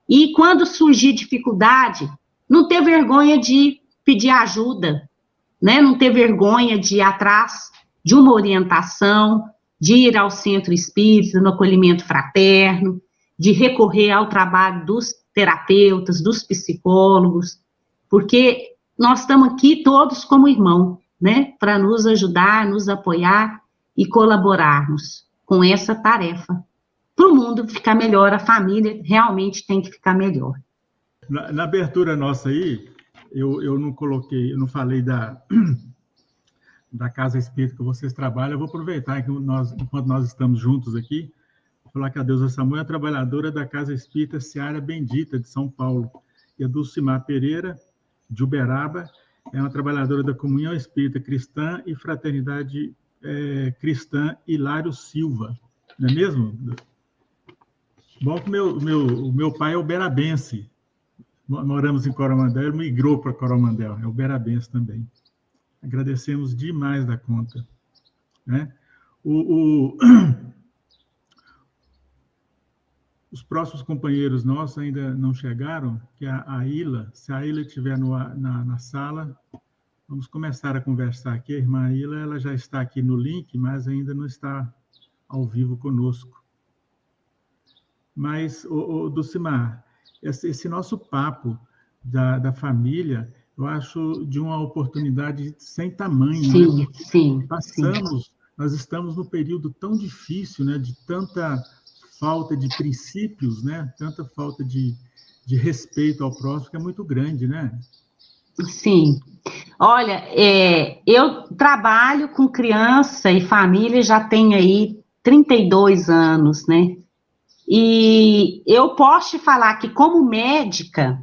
E quando surgir dificuldade, não ter vergonha de pedir ajuda, né? Não ter vergonha de ir atrás de uma orientação, de ir ao centro espírita, no acolhimento fraterno, de recorrer ao trabalho dos terapeutas, dos psicólogos, porque nós estamos aqui todos como irmão, né? Para nos ajudar, nos apoiar e colaborarmos com essa tarefa. Para o mundo ficar melhor, a família realmente tem que ficar melhor. Na abertura nossa aí, eu não coloquei, eu não falei da Casa Espírita que vocês trabalham. Eu vou aproveitar que enquanto nós estamos juntos aqui, vou falar que a Deusa Samuel é trabalhadora da Casa Espírita Seara Bendita, de São Paulo. E a Dulcimar Pereira, de Uberaba, é uma trabalhadora da Comunhão Espírita Cristã e Fraternidade Cristã Hilário Silva. Não é mesmo? Bom que o meu pai é uberabense. Moramos em Coromandel, ele migrou para Coromandel, é uberabense também. Agradecemos demais da conta. Né? Os próximos companheiros nossos ainda não chegaram, que é a Ilha. Se a Ilha estiver na sala, vamos começar a conversar aqui. A irmã Ilha, ela já está aqui no link, mas ainda não está ao vivo conosco. Mas, Dulcimar, esse nosso papo da família, eu acho de uma oportunidade sem tamanho. Sim, né? sim. Nós estamos num período tão difícil, né? De tanta falta de princípios, né? Tanta falta de respeito ao próximo, que é muito grande, né? Sim. Olha, eu trabalho com criança e família já tem aí 32 anos, né? E eu posso te falar que, como médica,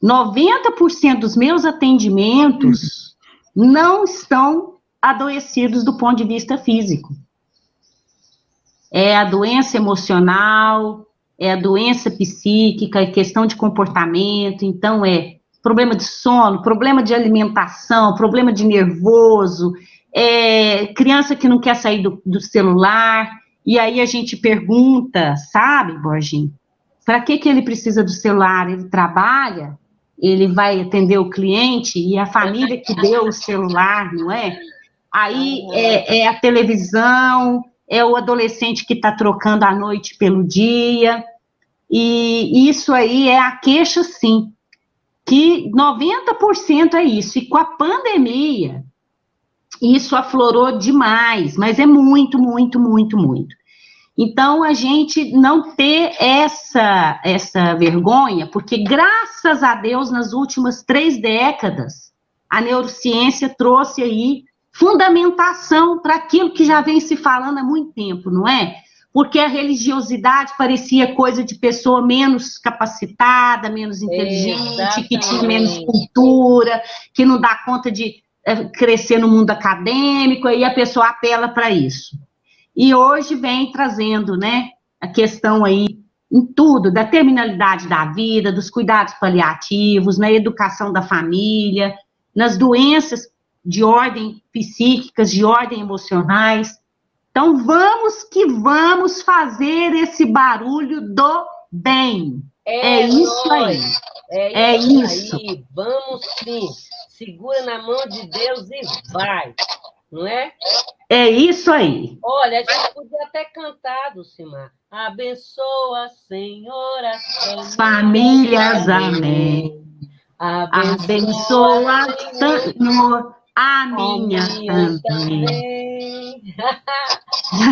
90% dos meus atendimentos não estão adoecidos do ponto de vista físico. É a doença emocional, é a doença psíquica, é questão de comportamento, então é problema de sono, problema de alimentação, problema de nervoso, criança que não quer sair do celular, e aí a gente pergunta, sabe, Borginho, para que ele precisa do celular? Ele trabalha, ele vai atender o cliente, e a família que deu o celular, não é? Aí é a televisão, é o adolescente que está trocando a noite pelo dia, e isso aí é a queixa, sim, que 90% é isso, e com a pandemia, isso aflorou demais, mas é muito, muito, muito, muito. Então, a gente não ter essa vergonha, porque graças a Deus, nas últimas 3 décadas, a neurociência trouxe aí fundamentação para aquilo que já vem se falando há muito tempo, não é? Porque a religiosidade parecia coisa de pessoa menos capacitada, menos inteligente, que tinha menos cultura, que não dá conta de crescer no mundo acadêmico, aí a pessoa apela para isso. E hoje vem trazendo, né, a questão aí em tudo, da terminalidade da vida, dos cuidados paliativos, na educação da família, nas doenças de ordem psíquicas, de ordem emocionais. Então, vamos fazer esse barulho do bem. É isso aí. É isso aí. Vamos sim. Segura na mão de Deus e vai. Não é? É isso aí. Olha, a gente podia até cantar, Dulcimar. Abençoa, Senhor, as famílias, amém. Abençoa, Senhor, a minha também.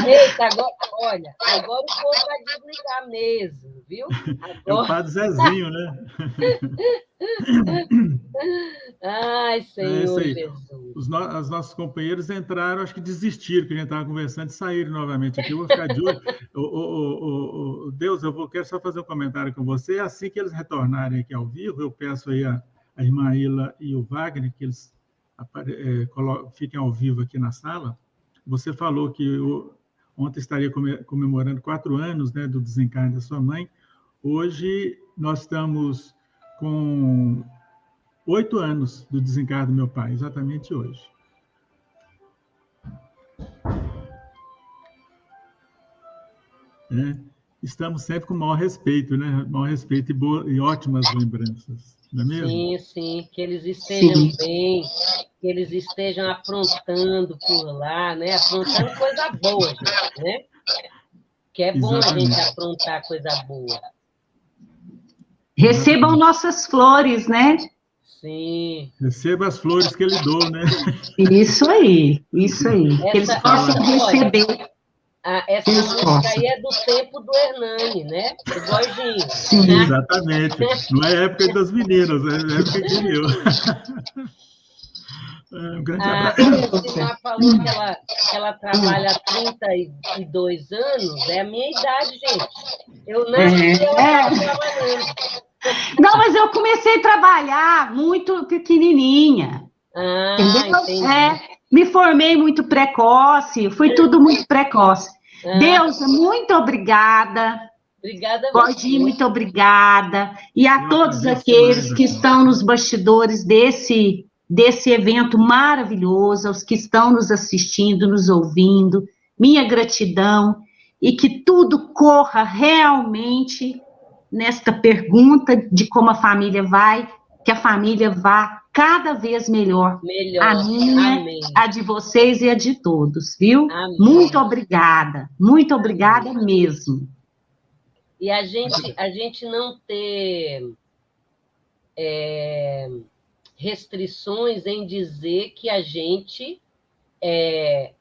Eita, agora o povo vai desligar mesmo, viu? Agora... É o Padre Zezinho, né? Ai, Senhor Jesus. Os nossos companheiros entraram, acho que desistiram, que a gente estava conversando, e saíram novamente aqui. Eu vou ficar de olho. Deus, quero só fazer um comentário com você. Assim que eles retornarem aqui ao vivo, eu peço aí a irmã Ila e o Wagner que eles fiquem ao vivo aqui na sala. Você falou que ontem estaria comemorando 4 anos, né, do desencarne da sua mãe. Hoje nós estamos com 8 anos do desencarne do meu pai, exatamente hoje. estamos sempre com o maior respeito, né? Maior respeito e ótimas lembranças, não é mesmo? Sim, sim, que eles estejam bem, que eles estejam aprontando por lá, né? Aprontando coisa boa, gente, né? Que é bom a gente aprontar coisa boa. Recebam nossas flores, né? Sim. Receba as flores que ele dou, né? Isso aí, isso aí. Que eles possam receber. Essa música aí é do tempo do Hernani, né? Do Borginho. Sim. Exatamente. Não é época das meninas, é época que eu. Um grande abraço. A Cristina falou que ela trabalha há 32 anos, é a minha idade, gente. Eu nasci e ela estava trabalhando. Não, mas eu comecei a trabalhar muito pequenininha. Entendeu? Entendi. Me formei muito precoce, foi tudo muito precoce. Deusa, muito obrigada. Obrigada a você. Borginho, muito obrigada. E a todos aqueles que estão nos bastidores desse evento maravilhoso, aos que estão nos assistindo, nos ouvindo, minha gratidão, e que tudo corra realmente nesta pergunta de como a família vai, que a família vá cada vez melhor. A minha, amém. A de vocês e a de todos, viu? Amém. Muito obrigada mesmo. E a gente não ter restrições em dizer que a gente é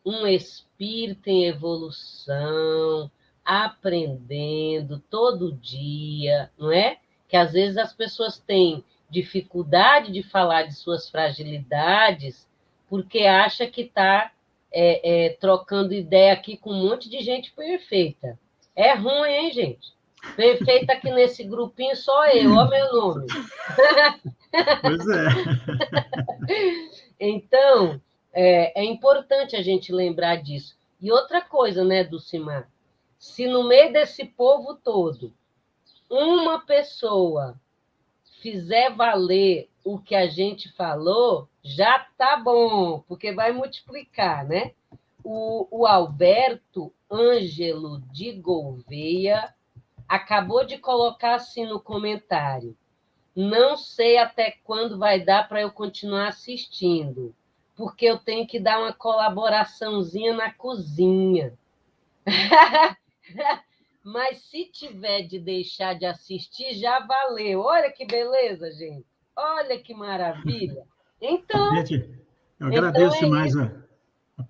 um espírito em evolução, aprendendo todo dia, não é? Que às vezes as pessoas têm dificuldade de falar de suas fragilidades porque acha que está trocando ideia aqui com um monte de gente perfeita. É ruim, hein, gente? Perfeita aqui nesse grupinho só eu, ó meu nome. Pois é. Então, é importante a gente lembrar disso. E outra coisa, né, Dulcimar? Se no meio desse povo todo, uma pessoa fizer valer o que a gente falou, já tá bom, porque vai multiplicar, né? O Alberto Ângelo de Gouveia acabou de colocar assim no comentário: não sei até quando vai dar para eu continuar assistindo, porque eu tenho que dar uma colaboraçãozinha na cozinha. Mas se tiver de deixar de assistir, já valeu. Olha que beleza, gente. Olha que maravilha. Então... Gente, eu agradeço demais a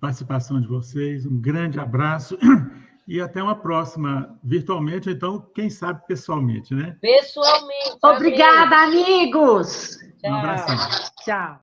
participação de vocês. Um grande abraço. E até uma próxima, virtualmente, ou então, quem sabe, pessoalmente, né? Pessoalmente. Obrigada, amigos. Um abração. Tchau.